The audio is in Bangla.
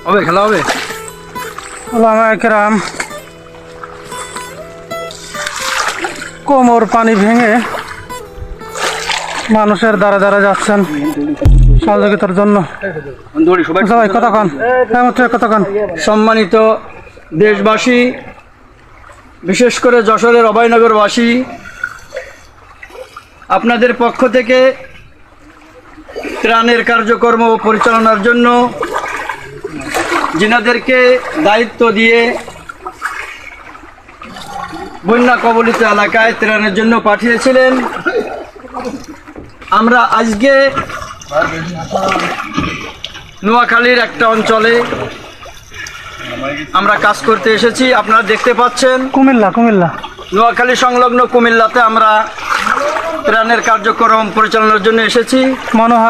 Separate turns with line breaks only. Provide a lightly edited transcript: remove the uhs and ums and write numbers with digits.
হবে খেলা হবে।
ওলামায়ে কেরাম কোমর পানি ভেঙে মানুষের দ্বারা দ্বারা যাচ্ছেন সহযোগিতার জন্য। সবাই কতক্ষণ কতক্ষণ
সম্মানিত দেশবাসী, বিশেষ করে যশোরের অভয়নগরবাসী, আপনাদের পক্ষ থেকে ত্রাণের কার্যক্রম পরিচালনার জন্য যিনাদেরকে দায়িত্ব দিয়ে বন্যা কবলিত এলাকায় ত্রাণের জন্য পাঠিয়েছিলেন, আমরা আজকে নোয়াখালীর একটা অঞ্চলে আমরা কাজ করতে এসেছি। আপনারা দেখতে পাচ্ছেন
কুমিল্লা
নোয়াখালী সংলগ্ন কুমিল্লাতে আমরা ত্রাণের কার্যক্রম পরিচালনার জন্য এসেছি।
মনোহর